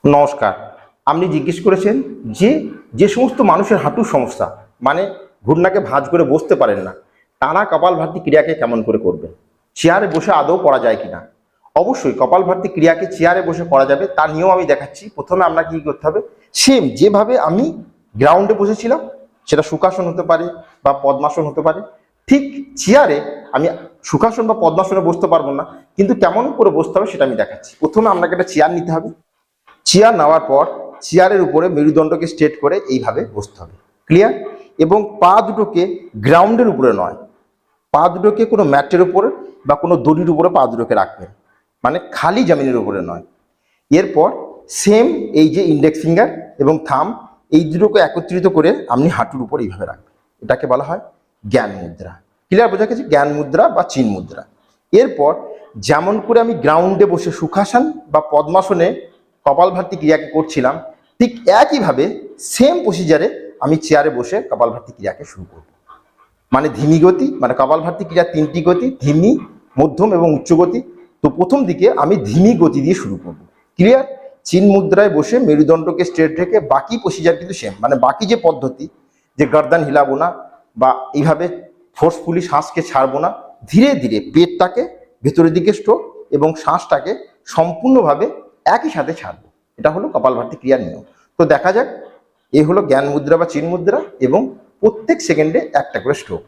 নমস্কার। আপনি জিজ্ঞেস করেছেন যে যে সমস্ত মানুষের হাঁটুর সমস্যা মানে ঘুটনাকে ভাঁজ করে বসতে পারেন না, তারা কপালভাতি ক্রিয়াকে কেমন করে করবেন, চেয়ারে বসে আদৌ করা যায় কিনা। অবশ্যই কপালভাতি ক্রিয়াকে চেয়ারে বসে করা যাবে, তার নিয়ম আমি দেখাচ্ছি। প্রথমে আপনাকে কি করতে হবে, সেম যেভাবে আমি গ্রাউন্ডে বসেছিলাম, সেটা সুখাসন হতে পারে বা পদ্মাসন হতে পারে, ঠিক চেয়ারে আমি সুখাসন বা পদ্মাসনে বসতে পারবো না, কিন্তু কেমন করে বসতে হবে সেটা আমি দেখাচ্ছি। প্রথমে আপনাকে একটা চেয়ার নিতে হবে। চেয়ার নেওয়ার পর চেয়ারের উপরে মেরুদণ্ডকে স্ট্রেট করে এইভাবে বসতে হবে। ক্লিয়ার? এবং পা দুটোকে গ্রাউন্ডের উপরে নয়, পা দুটোকে কোনো ম্যাটের উপরে বা কোনো দড়ির উপরে পা দুটোকে রাখবেন, মানে খালি জমিনের উপরে নয়। এরপর সেম এই যে ইন্ডেক্স ফিঙ্গার এবং থাম, এই দুটোকে একত্রিত করে আপনি হাঁটুর উপর এইভাবে রাখবেন। এটাকে বলা হয় জ্ঞান মুদ্রা। ক্লিয়ার? বোঝা গেছে? জ্ঞান মুদ্রা বা চিন মুদ্রা। এরপর যেমন করে আমি গ্রাউন্ডে বসে সুখাসন বা পদ্মাসনে কপালভাতি ক্রিয়াকে করছিলাম, ঠিক একইভাবে সেম প্রসিজারে আমি চেয়ারে বসে কপালভাতি ক্রিয়াকে শুরু করব। মানে ধিমি গতি, মানে কপালভাতি ক্রিয়ার তিনটি গতি, ধিমি, মধ্যম এবং উচ্চ গতি। তো প্রথম দিকে আমি ধিমি গতি দিয়ে শুরু করব। ক্লিয়ার? চিন মুদ্রায় বসে মেরুদণ্ডকে স্ট্রেট রেখে বাকি প্রসিজার কিন্তু সেম, মানে বাকি যে পদ্ধতি, যে গর্দান হিলাবো না বা এইভাবে ফোর্সফুলি শ্বাসকে ছাড়বো না, ধীরে ধীরে পেটটাকে ভেতরের দিকে স্ট্রোক এবং শ্বাসটাকে সম্পূর্ণভাবে একই সাথে ছাড়বো। এটা হলো কপালভাতি ক্রিয়ার নিয়ম। তো দেখা যাক, এই হলো জ্ঞান মুদ্রা বা চিন মুদ্রা এবং প্রত্যেক সেকেন্ডে একটা করে স্ট্রোক।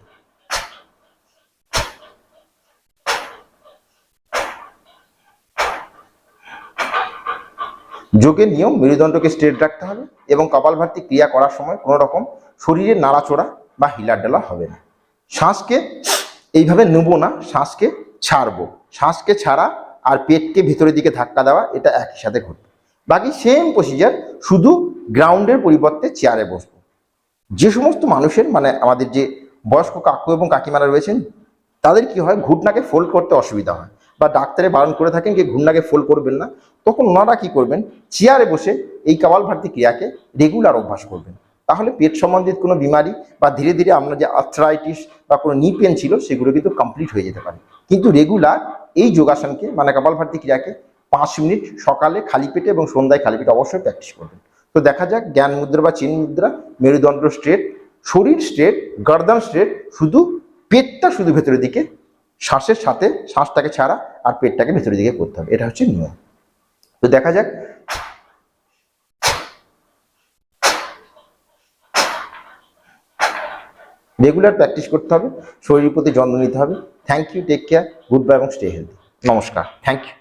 যোগের নিয়ম, মেরুদণ্ডকে স্ট্রেট রাখতে হবে এবং কপালভাতি ক্রিয়া করার সময় কোনো রকম শরীরের নাড়াচড়া বা হিলাডালা হবে না। শ্বাসকে এইভাবে নেবো না, শ্বাসকে ছাড়বো। শ্বাসকে ছাড়া আর পেটকে ভেতরের দিকে ধাক্কা দেওয়া, এটা একই সাথে ঘটবে। বাকি সেম প্রসিজার, শুধু গ্রাউন্ডের পরিবর্তে চেয়ারে বসবো। যে সমস্ত মানুষের, মানে আমাদের যে বয়স্ক কাকু এবং কাকিমারা রয়েছেন, তাদের কি হয়, ঘুটনাকে ফোল্ড করতে অসুবিধা হয় বা ডাক্তারে বারণ করে থাকেন যে ঘুটনাকে ফোল্ড করবেন না, তখন ওনারা কি করবেন, চেয়ারে বসে এই কপালভাতি ক্রিয়াকে রেগুলার অভ্যাস করবেন। তাহলে পেট সম্বন্ধিত কোনো বিমারি বা ধীরে ধীরে আপনার যে আর্থ্রাইটিস বা কোনো নি পেন ছিল, সেগুলো কিন্তু কমপ্লিট হয়ে যেতে পারে। কিন্তু রেগুলার এই যোগাসনকে, মানে কপালভাতি ক্রিয়াকে 5 মিনিট সকালে খালি পেটে এবং সন্ধ্যায় খালি পেটে অবশ্যই প্র্যাকটিস করবেন। তো দেখা যাক, জ্ঞান মুদ্রা বা চিন মুদ্রা, মেরুদণ্ড স্ট্রেট, শরীর স্ট্রেট, গর্দান স্ট্রেট, শুধু পেটটা শুধু ভেতরের দিকে, শ্বাসের সাথে শ্বাসটাকে ছাড়া আর পেটটাকে ভেতরের দিকে করতে হবে। এটা হচ্ছে নিয়ম। তো দেখা যাক। রেগুলার প্র্যাকটিস করতে হবে, শরীরের প্রতি যত্ন নিতে হবে। Thank you, take care, good bye এবং স্টে হেলদি। নমস্কার, থ্যাংক ইউ।